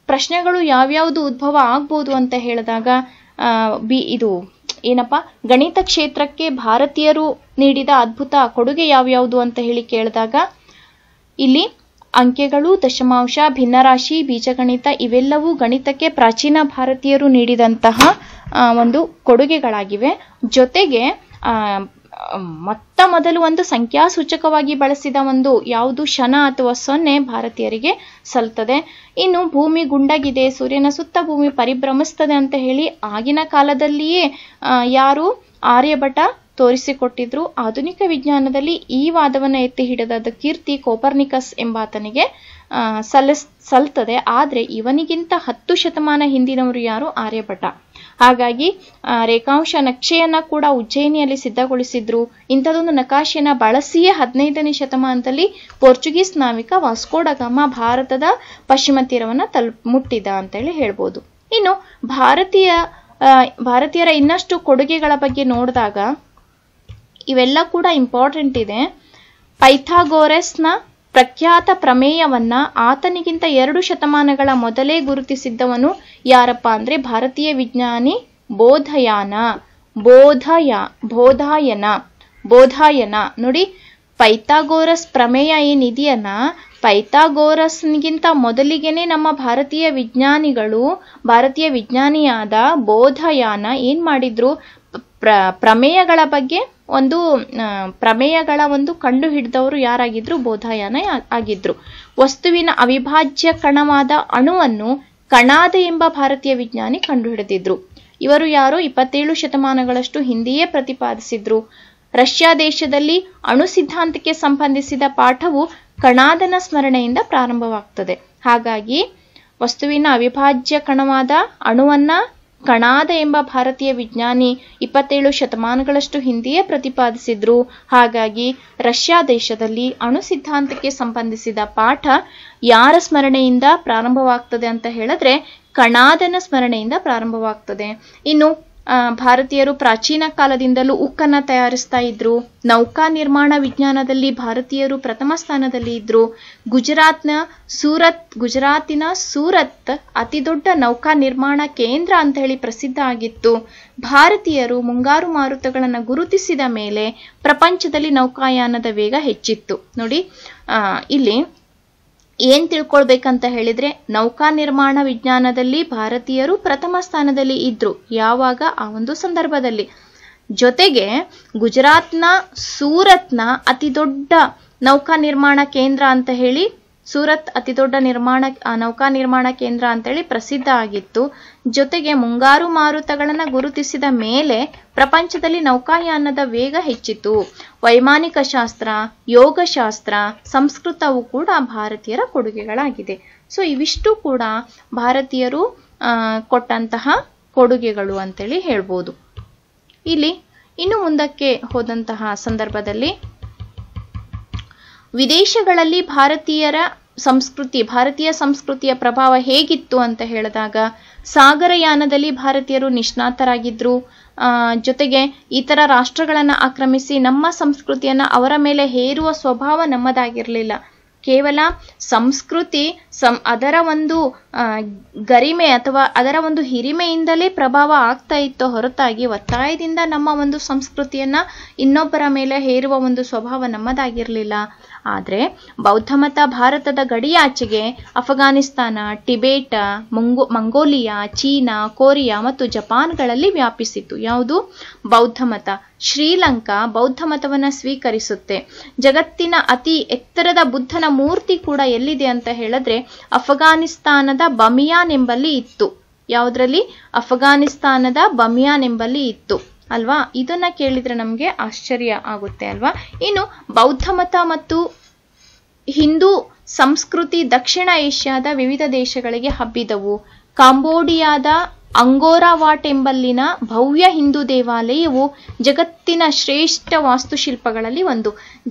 Speaker 1: ಪ್ರಶ್ನೆಗಳು ಯಾವ್ಯಾವುದು ಉದ್ಭವ ಆಗ್ಬೋದು ಅಂತ ಹೇಳಿದಾಗ ಇದು ಏನಪ್ಪಾ, ಗಣಿತ ಕ್ಷೇತ್ರಕ್ಕೆ ಭಾರತೀಯರು ನೀಡಿದ ಅದ್ಭುತ ಕೊಡುಗೆ ಯಾವ್ಯಾವುದು ಅಂತ ಹೇಳಿ ಕೇಳಿದಾಗ ಇಲ್ಲಿ ಅಂಕೆಗಳು, ದಶಮಾಂಶ, ಭಿನ್ನರಾಶಿ, ಬೀಜಗಣಿತ ಇವೆಲ್ಲವೂ ಗಣಿತಕ್ಕೆ ಪ್ರಾಚೀನ ಭಾರತೀಯರು ನೀಡಿದಂತಹ ಒಂದು ಕೊಡುಗೆಗಳಾಗಿವೆ. ಜೊತೆಗೆ ಮೊದಲು ಒಂದು ಸಂಖ್ಯಾಸೂಚಕವಾಗಿ ಬಳಸಿದ ಒಂದು ಯಾವುದು? ಶನ ಅಥವಾ 0 ಭಾರತೀಯರಿಗೆ ಸಲ್ತದೆ. ಇನ್ನು ಭೂಮಿ ಗುಂಡಗಿದೆ, ಸೂರ್ಯನ ಸುತ್ತ ಭೂಮಿ ಪರಿಭ್ರಮಿಸ್ತದೆ ಅಂತ ಹೇಳಿ ಆಗಿನ ಕಾಲದಲ್ಲಿಯೇ ಯಾರು? ಆರ್ಯಭಟ ತೋರಿಸಿಕೊಟ್ಟಿದ್ರು. ಆಧುನಿಕ ವಿಜ್ಞಾನದಲ್ಲಿ ಈ ವಾದವನ್ನು ಎತ್ತಿ ಹಿಡಿದ ಕೀರ್ತಿ ಕೋಪರ್ನಿಕಸ್ ಎಂಬಾತನಿಗೆ ಸಲ್ತದೆ. ಆದರೆ ಇವನಿಗಿಂತ 10 ಶತಮಾನ ಹಿಂದಿನವರು ಯಾರು? ಆರ್ಯಭಟ. ಹಾಗಾಗಿ ರೇಖಾಂಶ ನಕ್ಷೆಯನ್ನ ಕೂಡ ಉಜ್ಜಯಿನಿಯಲ್ಲಿ ಸಿದ್ಧಗೊಳಿಸಿದ್ರು. ಇಂಥದೊಂದು ನಕಾಶೆಯನ್ನ ಬಳಸಿಯೇ 15ನೇ ಶತಮಾನದಲ್ಲಿ ಪೋರ್ಚುಗೀಸ್ ನಾವಿಕ ವಾಸ್ಕೋ ಡ ಗಾಮ ಭಾರತದ ಪಶ್ಚಿಮ ತೀರವನ್ನ ಮುಟ್ಟಿದ ಅಂತೇಳಿ ಹೇಳ್ಬೋದು. ಇನ್ನು ಭಾರತೀಯರ ಇನ್ನಷ್ಟು ಕೊಡುಗೆಗಳ ಬಗ್ಗೆ ನೋಡಿದಾಗ ಇವೆಲ್ಲ ಕೂಡ ಇಂಪಾರ್ಟೆಂಟ್ ಇದೆ. ಪೈಥಾಗೋರಸ್ನ ಪ್ರಖ್ಯಾತ ಪ್ರಮೇಯವನ್ನ ಆತನಿಗಿಂತ 2 ಶತಮಾನಗಳ ಮೊದಲೇ ಗುರುತಿಸಿದ್ದವನು ಯಾರಪ್ಪ ಅಂದ್ರೆ ಭಾರತೀಯ ವಿಜ್ಞಾನಿ ಬೋಧಾಯನ. ನೋಡಿ, ಪೈಥಾಗೋರಸ್ ಪ್ರಮೇಯ ಏನಿದೆಯಲ್ಲ, ಪೈಥಾಗೋರಸ್ಗಿಂತ ಮೊದಲಿಗೆನೆ ನಮ್ಮ ಭಾರತೀಯ ವಿಜ್ಞಾನಿಯಾದ ಬೋಧಾಯನ ಏನ್ ಮಾಡಿದ್ರು? ಪ್ರಮೇಯಗಳ ಒಂದು ಕಂಡು ಹಿಡಿದವರು ಯಾರಾಗಿದ್ರು? ಬೋಧಾಯನ ಆಗಿದ್ರು. ವಸ್ತುವಿನ ಅವಿಭಾಜ್ಯ ಕಣವಾದ ಅಣುವನ್ನು ಕಣಾದ ಎಂಬ ಭಾರತೀಯ ವಿಜ್ಞಾನಿ ಕಂಡುಹಿಡಿದಿದ್ರು. ಇವರು ಯಾರು? 27 ಶತಮಾನಗಳಷ್ಟು ಹಿಂದೆಯೇ ಪ್ರತಿಪಾದಿಸಿದ್ರು. ರಷ್ಯಾ ದೇಶದಲ್ಲಿ ಅಣು ಸಿದ್ಧಾಂತಕ್ಕೆ ಸಂಬಂಧಿಸಿದ ಪಾಠವು ಕಣಾದನ ಸ್ಮರಣೆಯಿಂದ ಪ್ರಾರಂಭವಾಗ್ತದೆ. ಹಾಗಾಗಿ ವಸ್ತುವಿನ ಅವಿಭಾಜ್ಯ ಕಣವಾದ ಅಣುವನ್ನ ಕಣಾದ ಎಂಬ ಭಾರತೀಯ ವಿಜ್ಞಾನಿ 27 ಶತಮಾನಗಳಷ್ಟು ಹಿಂದೆಯೇ ಪ್ರತಿಪಾದಿಸಿದ್ರು. ಹಾಗಾಗಿ ರಷ್ಯಾ ದೇಶದಲ್ಲಿ ಅಣು ಸಿದ್ಧಾಂತಕ್ಕೆ ಸಂಬಂಧಿಸಿದ ಪಾಠ ಯಾರ ಸ್ಮರಣೆಯಿಂದ ಪ್ರಾರಂಭವಾಗ್ತದೆ ಅಂತ ಹೇಳಿದ್ರೆ ಕಣಾದನ ಸ್ಮರಣೆಯಿಂದ ಪ್ರಾರಂಭವಾಗ್ತದೆ. ಇನ್ನು ಭಾರತೀಯರು ಪ್ರಾಚೀನ ಕಾಲದಿಂದಲೂ ಉಕ್ಕನ್ನ ತಯಾರಿಸ್ತಾ ಇದ್ರು. ನೌಕಾ ನಿರ್ಮಾಣ ವಿಜ್ಞಾನದಲ್ಲಿ ಭಾರತೀಯರು ಪ್ರಥಮ ಸ್ಥಾನದಲ್ಲಿ ಇದ್ರು. ಗುಜರಾತಿನ ಸೂರತ್ ಅತಿ ದೊಡ್ಡ ನೌಕಾ ನಿರ್ಮಾಣ ಕೇಂದ್ರ ಅಂತ ಹೇಳಿ ಪ್ರಸಿದ್ಧ ಆಗಿತ್ತು. ಭಾರತೀಯರು ಮುಂಗಾರು ಮಾರುತಗಳನ್ನು ಗುರುತಿಸಿದ ಮೇಲೆ ಪ್ರಪಂಚದಲ್ಲಿ ನೌಕಾಯಾನದ ವೇಗ ಹೆಚ್ಚಿತ್ತು. ನೋಡಿ, ಇಲ್ಲಿ ಏನ್ ತಿಳ್ಕೊಳ್ಬೇಕಂತ ಹೇಳಿದ್ರೆ ನೌಕಾ ನಿರ್ಮಾಣ ವಿಜ್ಞಾನದಲ್ಲಿ ಭಾರತೀಯರು ಪ್ರಥಮ ಸ್ಥಾನದಲ್ಲಿ ಇದ್ರು. ಯಾವಾಗ? ಆ ಒಂದು ಸಂದರ್ಭದಲ್ಲಿ. ಜೊತೆಗೆ ಗುಜರಾತ್ನ ಸೂರತ್ನ ಅತಿ ದೊಡ್ಡ ನೌಕಾ ನಿರ್ಮಾಣ ಕೇಂದ್ರ ಅಂತ ಹೇಳಿ ಸೂರತ್ ಅತಿ ದೊಡ್ಡ ನೌಕಾ ನಿರ್ಮಾಣ ಕೇಂದ್ರ ಅಂತೇಳಿ ಪ್ರಸಿದ್ಧ ಆಗಿತ್ತು. ಜೊತೆಗೆ ಮುಂಗಾರು ಮಾರುತಗಳನ್ನ ಗುರುತಿಸಿದ ಮೇಲೆ ಪ್ರಪಂಚದಲ್ಲಿ ನೌಕಾಯಾನದ ವೇಗ ಹೆಚ್ಚಿತು. ವೈಮಾನಿಕ ಶಾಸ್ತ್ರ, ಯೋಗಶಾಸ್ತ್ರ, ಸಂಸ್ಕೃತವು ಕೂಡ ಭಾರತೀಯರ ಕೊಡುಗೆಗಳಾಗಿದೆ. ಸೊ ಇವಿಷ್ಟು ಕೂಡ ಭಾರತೀಯರು ಕೊಟ್ಟಂತಹ ಕೊಡುಗೆಗಳು ಅಂತೇಳಿ ಹೇಳ್ಬೋದು. ಇಲ್ಲಿ ಇನ್ನು ಮುಂದಕ್ಕೆ ಹೋದಂತಹ ಸಂದರ್ಭದಲ್ಲಿ ವಿದೇಶಗಳಲ್ಲಿ ಭಾರತೀಯ ಸಂಸ್ಕೃತಿಯ ಪ್ರಭಾವ ಹೇಗಿತ್ತು ಅಂತ ಹೇಳಿದಾಗ ಸಾಗರಯಾನದಲ್ಲಿ ಭಾರತೀಯರು ನಿಷ್ಣಾತರಾಗಿದ್ರು. ಜೊತೆಗೆ ಇತರ ರಾಷ್ಟ್ರಗಳನ್ನ ಆಕ್ರಮಿಸಿ ನಮ್ಮ ಸಂಸ್ಕೃತಿಯನ್ನ ಅವರ ಮೇಲೆ ಹೇರುವ ಸ್ವಭಾವ ನಮ್ಮದಾಗಿರ್ಲಿಲ್ಲ. ಕೇವಲ ಸಂಸ್ಕೃತಿ ಅದರ ಒಂದು ಗರಿಮೆ ಅಥವಾ ಅದರ ಒಂದು ಹಿರಿಮೆಯಿಂದಲೇ ಪ್ರಭಾವ ಆಗ್ತಾ ಇತ್ತು ಹೊರತಾಗಿ ಒತ್ತಾಯದಿಂದ ನಮ್ಮ ಒಂದು ಸಂಸ್ಕೃತಿಯನ್ನ ಇನ್ನೊಬ್ಬರ ಮೇಲೆ ಹೇರುವ ಒಂದು ಸ್ವಭಾವ ನಮ್ಮದಾಗಿರ್ಲಿಲ್ಲ. ಆದರೆ ಬೌದ್ಧ ಮತ ಭಾರತದ ಗಡಿಯಾಚೆಗೆ ಅಫ್ಘಾನಿಸ್ತಾನ, ಟಿಬೇಟ, ಮಂಗೋಲಿಯಾ, ಚೀನಾ, ಕೊರಿಯಾ ಮತ್ತು ಜಪಾನ್ಗಳಲ್ಲಿ ವ್ಯಾಪಿಸಿತು. ಯಾವುದು? ಬೌದ್ಧ ಮತ. ಶ್ರೀಲಂಕಾ ಬೌದ್ಧ ಮತವನ್ನ ಸ್ವೀಕರಿಸುತ್ತೆ. ಜಗತ್ತಿನ ಅತಿ ಎತ್ತರದ ಬುದ್ಧನ ಮೂರ್ತಿ ಕೂಡ ಎಲ್ಲಿದೆ ಅಂತ ಹೇಳಿದ್ರೆ ಅಫ್ಘಾನಿಸ್ತಾನದ ಬಮಿಯಾನ್ ಎಂಬಲ್ಲಿ ಇತ್ತು. ಯಾವುದ್ರಲ್ಲಿ? ಅಫ್ಘಾನಿಸ್ತಾನದ ಬಮಿಯಾನ್ ಎಂಬಲ್ಲಿ ಇತ್ತು ಅಲ್ವಾ? ಇದನ್ನ ಕೇಳಿದ್ರೆ ನಮ್ಗೆ ಆಶ್ಚರ್ಯ ಆಗುತ್ತೆ ಅಲ್ವಾ? ಇನ್ನು ಬೌದ್ಧ ಮತ ಮತ್ತು ಹಿಂದೂ ಸಂಸ್ಕೃತಿ ದಕ್ಷಿಣ ಏಷ್ಯಾದ ವಿವಿಧ ದೇಶಗಳಿಗೆ ಹಬ್ಬಿದವು. ಕಾಂಬೋಡಿಯಾದ ಅಂಗೋರಾವಾಟ್ ಎಂಬಲ್ಲಿನ ಭವ್ಯ ಹಿಂದೂ ದೇವಾಲಯವು ಜಗತ್ತಿನ ಶ್ರೇಷ್ಠ ವಾಸ್ತುಶಿಲ್ಪಗಳಲ್ಲಿ ಒಂದು.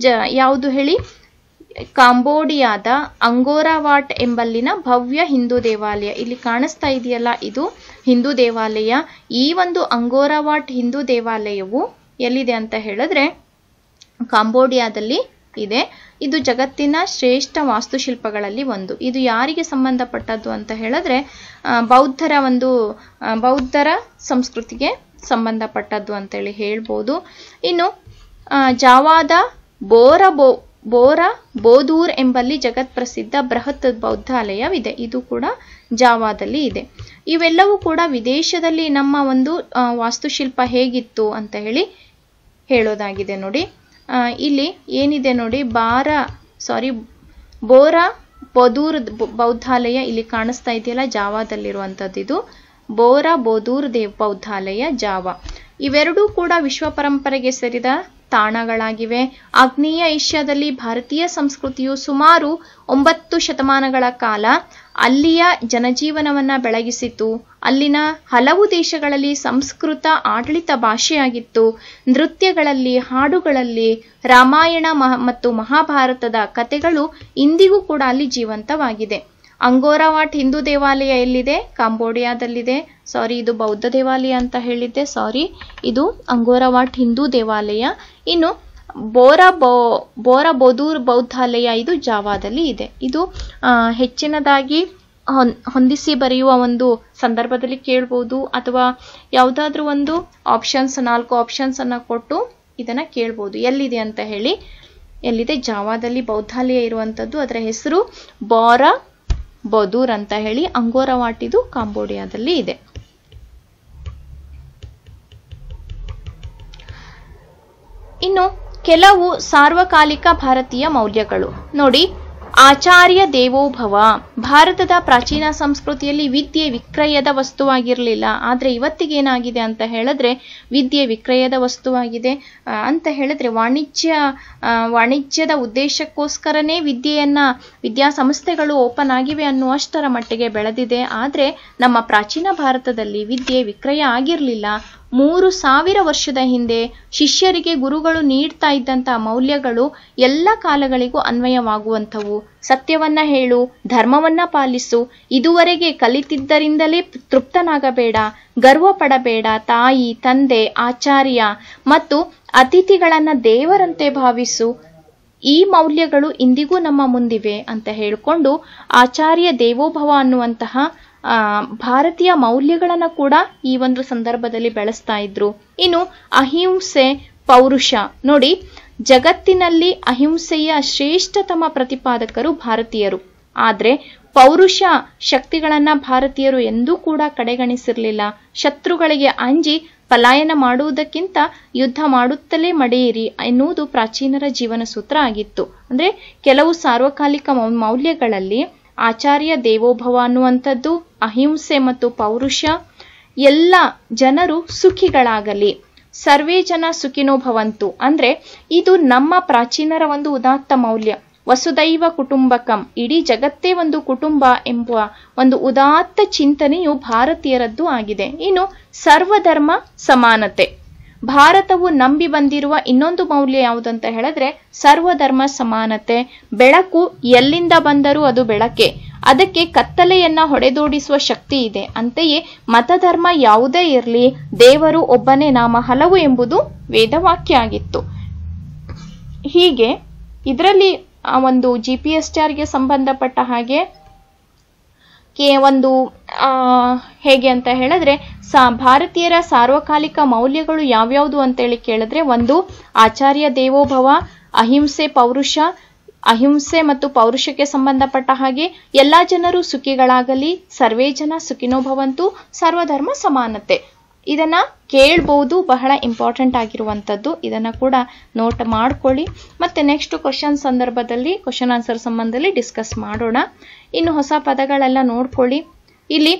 Speaker 1: ಯಾವುದು ಹೇಳಿ? ಕಾಂಬೋಡಿಯಾದ ಅಂಗೋರಾವಾಟ್ ಎಂಬಲ್ಲಿನ ಭವ್ಯ ಹಿಂದೂ ದೇವಾಲಯ. ಇಲ್ಲಿ ಕಾಣಿಸ್ತಾ ಇದೆಯಲ್ಲ, ಇದು ಹಿಂದೂ ದೇವಾಲಯ. ಈ ಒಂದು ಅಂಗೋರಾವಾಟ್ ಹಿಂದೂ ದೇವಾಲಯವು ಎಲ್ಲಿದೆ ಅಂತ ಹೇಳಿದ್ರೆ ಕಾಂಬೋಡಿಯಾದಲ್ಲಿ ಇದೆ. ಇದು ಜಗತ್ತಿನ ಶ್ರೇಷ್ಠ ವಾಸ್ತುಶಿಲ್ಪಗಳಲ್ಲಿ ಒಂದು. ಇದು ಯಾರಿಗೆ ಸಂಬಂಧಪಟ್ಟದ್ದು ಅಂತ ಹೇಳಿದ್ರೆ ಬೌದ್ಧರ ಸಂಸ್ಕೃತಿಗೆ ಸಂಬಂಧಪಟ್ಟದ್ದು ಅಂತೇಳಿ ಹೇಳ್ಬೋದು. ಇನ್ನು ಜಾವಾದ ಬೋದೂರ್ ಎಂಬಲ್ಲಿ ಜಗತ್ ಪ್ರಸಿದ್ಧ ಬೃಹತ್ ಬೌದ್ಧಾಲಯವಿದೆ. ಇದು ಕೂಡ ಜಾವಾದಲ್ಲಿ ಇದೆ. ಇವೆಲ್ಲವೂ ಕೂಡ ವಿದೇಶದಲ್ಲಿ ನಮ್ಮ ಒಂದು ವಾಸ್ತುಶಿಲ್ಪ ಹೇಗಿತ್ತು ಅಂತ ಹೇಳೋದಾಗಿದೆ. ನೋಡಿ, ಇಲ್ಲಿ ಏನಿದೆ ನೋಡಿ, ಬೋರಾ ಬೋದೂರ್ ಬೌದ್ಧಾಲಯ ಇಲ್ಲಿ ಕಾಣಿಸ್ತಾ ಇದೆಯಲ್ಲ, ಜಾವಾದಲ್ಲಿರುವಂಥದ್ದು. ಇದು ಬೋರಾ ಬೋದೂರ್ ಬೌದ್ಧಾಲಯ, ಜಾವಾ. ಇವೆರಡೂ ಕೂಡ ವಿಶ್ವ ಪರಂಪರೆಗೆ ಸೇರಿದ ತಾಣಗಳಾಗಿವೆ. ಆಗ್ನೇಯ ಏಷ್ಯಾದಲ್ಲಿ ಭಾರತೀಯ ಸಂಸ್ಕೃತಿಯು ಸುಮಾರು 9 ಶತಮಾನಗಳ ಕಾಲ ಅಲ್ಲಿಯ ಜನಜೀವನವನ್ನ ಬೆಳಗಿಸಿತು. ಅಲ್ಲಿನ ಹಲವು ದೇಶಗಳಲ್ಲಿ ಸಂಸ್ಕೃತ ಆಡಳಿತ ಭಾಷೆಯಾಗಿತ್ತು. ನೃತ್ಯಗಳಲ್ಲಿ, ಹಾಡುಗಳಲ್ಲಿ ರಾಮಾಯಣ ಮತ್ತು ಮಹಾಭಾರತದ ಕಥೆಗಳು ಇಂದಿಗೂ ಕೂಡ ಅಲ್ಲಿ ಜೀವಂತವಾಗಿದೆ. ಅಂಗೋರಾವಾಟ್ ಹಿಂದೂ ದೇವಾಲಯ ಎಲ್ಲಿದೆ? ಕಾಂಬೋಡಿಯಾದಲ್ಲಿದೆ. ಇದು ಬೌದ್ಧ ದೇವಾಲಯ ಅಂತ ಹೇಳಿದ್ದೆ, ಇದು ಅಂಗೋರಾವಾಟ್ ಹಿಂದೂ ದೇವಾಲಯ. ಇನ್ನು ಬೋರಬೊದೂರ್ ಬೌದ್ಧಾಲಯ ಇದು ಜಾವಾದಲ್ಲಿ ಇದೆ. ಇದು ಹೆಚ್ಚಿನದಾಗಿ ಹೊಂದಿಸಿ ಬರೆಯುವ ಒಂದು ಸಂದರ್ಭದಲ್ಲಿ ಕೇಳ್ಬೋದು, ಅಥವಾ ಯಾವುದಾದ್ರೂ ಒಂದು ಆಪ್ಷನ್ಸ್ 4 ಆಪ್ಷನ್ಸ್ ಅನ್ನ ಕೊಟ್ಟು ಇದನ್ನ ಕೇಳ್ಬೋದು. ಎಲ್ಲಿದೆ ಅಂತ ಹೇಳಿ. ಎಲ್ಲಿದೆ? ಜಾವಾದಲ್ಲಿ ಬೌದ್ಧಾಲಯ ಇರುವಂತದ್ದು. ಅದರ ಹೆಸರು ಬೋರಬೊದೂರ್ ಅಂತ ಹೇಳಿ. ಅಂಗೋರಾವಾಟ್ ಇದು ಕಾಂಬೋಡಿಯಾದಲ್ಲಿ ಇದೆ. ಇನ್ನು ಕೆಲವು ಸಾರ್ವಕಾಲಿಕ ಭಾರತೀಯ ಮೌಲ್ಯಗಳು ನೋಡಿ. ಆಚಾರ್ಯ ದೇವೋಭವ. ಭಾರತದ ಪ್ರಾಚೀನ ಸಂಸ್ಕೃತಿಯಲ್ಲಿ ವಿದ್ಯೆ ವಿಕ್ರಯದ ವಸ್ತುವಾಗಿರಲಿಲ್ಲ. ಆದ್ರೆ ಇವತ್ತಿಗೇನಾಗಿದೆ ಅಂತ ಹೇಳಿದ್ರೆ ವಿದ್ಯೆ ವಿಕ್ರಯದ ವಸ್ತುವಾಗಿದೆ. ಅಂತ ಹೇಳಿದ್ರೆ ವಾಣಿಜ್ಯದ ಉದ್ದೇಶಕ್ಕೋಸ್ಕರನೇ ವಿದ್ಯಾಸಂಸ್ಥೆಗಳು ಓಪನ್ ಆಗಿವೆ ಅನ್ನುವಷ್ಟರ ಮಟ್ಟಿಗೆ ಬೆಳೆದಿದೆ. ಆದ್ರೆ ನಮ್ಮ ಪ್ರಾಚೀನ ಭಾರತದಲ್ಲಿ ವಿದ್ಯೆ ವಿಕ್ರಯ ಆಗಿರಲಿಲ್ಲ. 3000 ವರ್ಷದ ಹಿಂದೆ ಶಿಷ್ಯರಿಗೆ ಗುರುಗಳು ನೀಡ್ತಾ ಇದ್ದಂತ ಮೌಲ್ಯಗಳು ಎಲ್ಲ ಕಾಲಗಳಿಗೂ ಅನ್ವಯವಾಗುವಂಥವು. ಸತ್ಯವನ್ನ ಹೇಳು, ಧರ್ಮವನ್ನ ಪಾಲಿಸು, ಇದುವರೆಗೆ ಕಲಿತಿದ್ದರಿಂದಲೇ ತೃಪ್ತನಾಗಬೇಡ, ಗರ್ವ ಪಡಬೇಡ, ತಾಯಿ, ತಂದೆ, ಆಚಾರ್ಯ ಮತ್ತು ಅತಿಥಿಗಳನ್ನ ದೇವರಂತೆ ಭಾವಿಸು, ಈ ಮೌಲ್ಯಗಳು ಇಂದಿಗೂ ನಮ್ಮ ಮುಂದಿವೆ ಅಂತ ಹೇಳಿಕೊಂಡು ಆಚಾರ್ಯ ದೇವೋಭವ ಅನ್ನುವಂತಹ ಭಾರತೀಯ ಮೌಲ್ಯಗಳನ್ನ ಕೂಡ ಈ ಒಂದು ಸಂದರ್ಭದಲ್ಲಿ ಬೆಳೆಸ್ತಾ ಇದ್ರು. ಇನ್ನು ಅಹಿಂಸೆ, ಪೌರುಷ ನೋಡಿ. ಜಗತ್ತಿನಲ್ಲಿ ಅಹಿಂಸೆಯ ಶ್ರೇಷ್ಠತಮ ಪ್ರತಿಪಾದಕರು ಭಾರತೀಯರು. ಆದ್ರೆ ಪೌರುಷ ಶಕ್ತಿಗಳನ್ನ ಭಾರತೀಯರು ಎಂದೂ ಕೂಡ ಕಡೆಗಣಿಸಿರ್ಲಿಲ್ಲ. ಶತ್ರುಗಳಿಗೆ ಅಂಜಿ ಪಲಾಯನ ಮಾಡುವುದಕ್ಕಿಂತ ಯುದ್ಧ ಮಾಡುತ್ತಲೇ ಮಡಿಯಿರಿ ಎನ್ನುವುದು ಪ್ರಾಚೀನರ ಜೀವನ ಸೂತ್ರ ಆಗಿತ್ತು. ಅಂದ್ರೆ ಕೆಲವು ಸಾರ್ವಕಾಲಿಕ ಮೌಲ್ಯಗಳಲ್ಲಿ ಆಚಾರ್ಯ ದೇವೋಭವ ಅನ್ನುವಂಥದ್ದು, ಅಹಿಂಸೆ ಮತ್ತು ಪೌರುಷ, ಎಲ್ಲ ಜನರು ಸುಖಿಗಳಾಗಲಿ, ಸರ್ವೇ ಜನ ಸುಖಿನೋ ಭವಂತು. ಅಂದ್ರೆ ಇದು ನಮ್ಮ ಪ್ರಾಚೀನರ ಒಂದು ಉದಾತ್ತ ಮೌಲ್ಯ. ವಸುದೈವ ಕುಟುಂಬಕಂ, ಇಡೀ ಜಗತ್ತೇ ಒಂದು ಕುಟುಂಬ ಎಂಬ ಒಂದು ಉದಾತ್ತ ಚಿಂತನೆಯು ಭಾರತೀಯರದ್ದು ಆಗಿದೆ. ಇನ್ನು ಸರ್ವಧರ್ಮ ಸಮಾನತೆ. ಭಾರತವು ನಂಬಿ ಬಂದಿರುವ ಇನ್ನೊಂದು ಮೌಲ್ಯ ಯಾವುದಂತ ಹೇಳಿದ್ರೆ ಸರ್ವಧರ್ಮ ಸಮಾನತೆ. ಬೆಳಕು ಎಲ್ಲಿಂದ ಬಂದರೂ ಅದು ಬೆಳಕೆ, ಅದಕ್ಕೆ ಕತ್ತಲೆಯನ್ನ ಹೊಡೆದೋಡಿಸುವ ಶಕ್ತಿ ಇದೆ. ಅಂತೆಯೇ ಮತಧರ್ಮ ಯಾವುದೇ ಇರಲಿ, ದೇವರು ಒಬ್ಬನೇ, ನಾಮ ಹಲವು ಎಂಬುದು ವೇದವಾಕ್ಯ ಆಗಿತ್ತು. ಹೀಗೆ ಇದರಲ್ಲಿ ಒಂದು GPSR ಗೆ ಸಂಬಂಧಪಟ್ಟ ಹಾಗೆ ಒಂದು ಹೇಗೆ ಅಂತ ಹೇಳಿದ್ರೆ ಭಾರತೀಯರ ಸಾರ್ವಕಾಲಿಕ ಮೌಲ್ಯಗಳು ಯಾವ್ಯಾವುದು ಅಂತೇಳಿ ಕೇಳಿದ್ರೆ, ಒಂದು ಆಚಾರ್ಯ ದೇವೋಭವ, ಅಹಿಂಸೆ, ಪೌರುಷ. ಅಹಿಂಸೆ ಮತ್ತು ಪೌರುಷಕ್ಕೆ ಸಂಬಂಧಪಟ್ಟ ಹಾಗೆ ಎಲ್ಲಾ ಜನರು ಸುಖಿಗಳಾಗಲಿ, ಸರ್ವೇ ಜನ ಸುಖಿನೋ ಭವಂತು, ಸರ್ವಧರ್ಮ ಸಮಾನತೆ. ಇದನ್ನ ಕೇಳ್ಬಹುದು, ಬಹಳ ಇಂಪಾರ್ಟೆಂಟ್ ಆಗಿರುವಂತದ್ದು. ಇದನ್ನ ಕೂಡ ನೋಟ್ ಮಾಡ್ಕೊಳ್ಳಿ. ಮತ್ತೆ ನೆಕ್ಸ್ಟ್ ಕ್ವಶನ್ ಆನ್ಸರ್ ಸಂಬಂಧದಲ್ಲಿ ಡಿಸ್ಕಸ್ ಮಾಡೋಣ. ಇನ್ನು ಹೊಸ ಪದಗಳೆಲ್ಲ ನೋಡ್ಕೊಳ್ಳಿ. ಇಲ್ಲಿ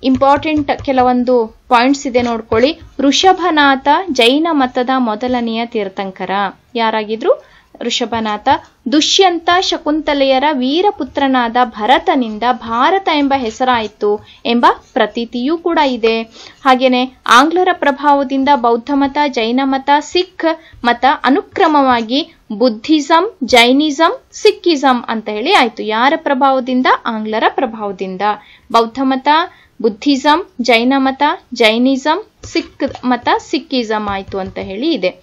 Speaker 1: ಇಂಪಾರ್ಟೆಂಟ್ ಕೆಲವೊಂದು ಪಾಯಿಂಟ್ಸ್ ಇದೆ ನೋಡ್ಕೊಳ್ಳಿ. ವೃಷಭನಾಥ ಜೈನ ಮತದ ಮೊದಲನೆಯ ತೀರ್ಥಂಕರ ಯಾರಾಗಿದ್ರು? ಋಷಭನಾಥ. ದುಷ್ಯಂತ ಶಕುಂತಲೆಯರ ವೀರಪುತ್ರನಾದ ಭರತನಿಂದ ಭಾರತ ಎಂಬ ಹೆಸರಾಯಿತು ಎಂಬ ಪ್ರತೀತಿಯೂ ಕೂಡ ಇದೆ. ಹಾಗೇನೆ ಆಂಗ್ಲರ ಪ್ರಭಾವದಿಂದ ಬೌದ್ಧ ಮತ, ಜೈನ ಮತ, ಸಿಖ್ ಮತ ಅನುಕ್ರಮವಾಗಿ ಬುದ್ಧಿಸಂ, ಜೈನಿಸಂ, ಸಿಕ್ಕಿಸಂ ಅಂತ ಹೇಳಿ ಆಯ್ತು. ಯಾರ ಪ್ರಭಾವದಿಂದ? ಆಂಗ್ಲರ ಪ್ರಭಾವದಿಂದ. ಬೌದ್ಧ ಮತ, ಬುದ್ಧಿಸಂ, ಜೈನ ಮತ, ಜೈನಿಸಂ, ಸಿಖ್ ಮತ, ಸಿಕ್ಕಿಸಂ ಆಯ್ತು ಅಂತ ಹೇಳಿ ಇದೆ.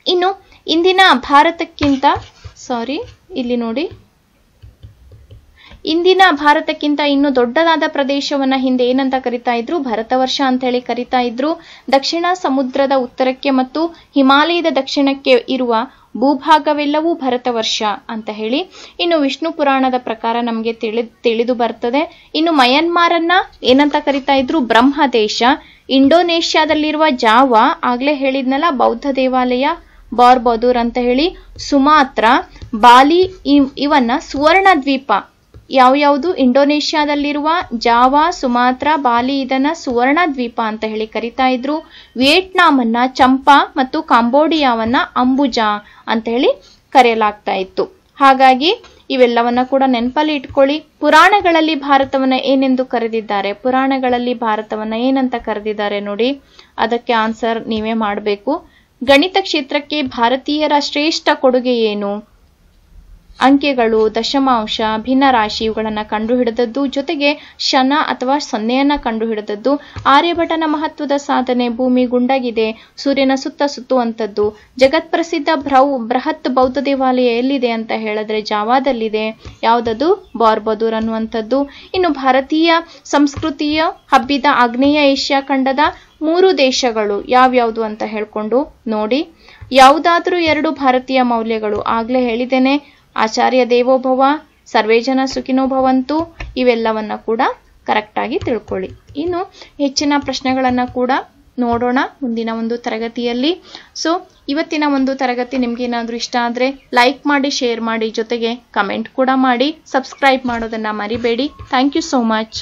Speaker 1: ಇನ್ನು ಇಂದಿನ ಭಾರತಕ್ಕಿಂತ ಇಲ್ಲಿ ನೋಡಿ, ಇಂದಿನ ಭಾರತಕ್ಕಿಂತ ಇನ್ನು ದೊಡ್ಡದಾದ ಪ್ರದೇಶವನ್ನ ಹಿಂದೆ ಏನಂತ ಕರಿತಾ ಇದ್ರು? ಭರತವರ್ಷ ಅಂತ ಹೇಳಿ ಕರಿತಾ ಇದ್ರು. ದಕ್ಷಿಣ ಸಮುದ್ರದ ಉತ್ತರಕ್ಕೆ ಮತ್ತು ಹಿಮಾಲಯದ ದಕ್ಷಿಣಕ್ಕೆ ಇರುವ ಭೂಭಾಗವೆಲ್ಲವೂ ಭರತವರ್ಷ ಅಂತ ಹೇಳಿ. ಇನ್ನು ವಿಷ್ಣು ಪುರಾಣದ ಪ್ರಕಾರ ನಮಗೆ ತಿಳಿದು ಬರ್ತದೆ. ಇನ್ನು ಮಯನ್ಮಾರನ್ನ ಏನಂತ ಕರಿತಾ ಇದ್ರು? ಬ್ರಹ್ಮದೇಶ. ಇಂಡೋನೇಷ್ಯಾದಲ್ಲಿರುವ ಜಾವಾ, ಆಗ್ಲೇ ಹೇಳಿದ್ನಲ್ಲ ಬೌದ್ಧ ದೇವಾಲಯ, ಬೋರ್ಬೊದೂರ್ ಅಂತ ಹೇಳಿ. ಸುಮಾತ್ರ, ಬಾಲಿ ಇವನ್ನ ಸುವರ್ಣ ದ್ವೀಪ ಯಾವ್ಯಾವುದು? ಇಂಡೋನೇಷ್ಯಾದಲ್ಲಿರುವ ಜಾವಾ, ಸುಮಾತ್ರಾ, ಬಾಲಿ ಇದನ್ನ ಸುವರ್ಣ ದ್ವೀಪ ಅಂತ ಹೇಳಿ ಕರಿತಾ ಇದ್ರು. ವಿಯೆಟ್ನಾಂ ಅನ್ನ ಚಂಪಾ ಮತ್ತು ಕಾಂಬೋಡಿಯಾವನ್ನ ಅಂಬುಜಾ ಅಂತ ಹೇಳಿ ಕರೆಯಲಾಗ್ತಾ ಇತ್ತು. ಹಾಗಾಗಿ ಇವೆಲ್ಲವನ್ನ ಕೂಡ ನೆನಪಲ್ಲಿ ಇಟ್ಕೊಳ್ಳಿ. ಪುರಾಣಗಳಲ್ಲಿ ಭಾರತವನ್ನ ಏನೆಂದು ಕರೆದಿದ್ದಾರೆ? ಪುರಾಣಗಳಲ್ಲಿ ಭಾರತವನ್ನ ಏನಂತ ಕರೆದಿದ್ದಾರೆ ನೋಡಿ, ಅದಕ್ಕೆ ಆನ್ಸರ್ ನೀವೇ ಮಾಡಬೇಕು. ಗಣಿತ ಕ್ಷೇತ್ರಕ್ಕೆ ಭಾರತೀಯರ ಶ್ರೇಷ್ಠ ಕೊಡುಗೆ ಏನು? ಅಂಕೆಗಳು, ದಶಮಾಂಶ, ಭಿನ್ನರಾಶಿ ಇವುಗಳನ್ನ ಕಂಡುಹಿಡಿದದ್ದು, ಜೊತೆಗೆ ಶನ ಅಥವಾ ಸೊನ್ನೆಯನ್ನ ಕಂಡುಹಿಡಿದದ್ದು. ಆರ್ಯಭಟನ ಮಹತ್ವದ ಸಾಧನೆ, ಭೂಮಿ ಗುಂಡಗಿದೆ, ಸೂರ್ಯನ ಸುತ್ತ ಸುತ್ತುವಂಥದ್ದು. ಜಗತ್ಪ್ರಸಿದ್ಧ ಬೃಹತ್ ಬೌದ್ಧ ದೇವಾಲಯ ಎಲ್ಲಿದೆ ಅಂತ ಹೇಳಿದ್ರೆ ಜಾವಾದಲ್ಲಿದೆ. ಯಾವುದದು? ಬಾರ್ಬದೂರ್ ಅನ್ನುವಂಥದ್ದು. ಇನ್ನು ಭಾರತೀಯ ಸಂಸ್ಕೃತಿಯ ಹಬ್ಬಿದ ಆಗ್ನೇಯ ಏಷ್ಯಾ ಖಂಡದ 3 ದೇಶಗಳು ಯಾವ್ಯಾವುದು ಅಂತ ಹೇಳ್ಕೊಂಡು ನೋಡಿ. ಯಾವುದಾದ್ರೂ 2 ಭಾರತೀಯ ಮೌಲ್ಯಗಳು ಆಗ್ಲೇ ಹೇಳಿದ್ದೇನೆ. ಆಚಾರ್ಯ ದೇವೋಭವ, ಸರ್ವೇ ಜನ ಸುಖಿನೋ ಭವಂತು. ಇವೆಲ್ಲವನ್ನ ಕೂಡ ಕರೆಕ್ಟ್ ಆಗಿ ತಿಳ್ಕೊಳ್ಳಿ. ಇನ್ನು ಹೆಚ್ಚಿನ ಪ್ರಶ್ನೆಗಳನ್ನ ಕೂಡ ನೋಡೋಣ ಮುಂದಿನ ಒಂದು ತರಗತಿಯಲ್ಲಿ. ಸೊ ಇವತ್ತಿನ ಒಂದು ತರಗತಿ ನಿಮ್ಗೆ ಏನಾದ್ರೂ ಇಷ್ಟ ಆದ್ರೆ ಲೈಕ್ ಮಾಡಿ, ಶೇರ್ ಮಾಡಿ, ಜೊತೆಗೆ ಕಮೆಂಟ್ ಕೂಡ ಮಾಡಿ. ಸಬ್ಸ್ಕ್ರೈಬ್ ಮಾಡೋದನ್ನ ಮರಿಬೇಡಿ. Thank you so much.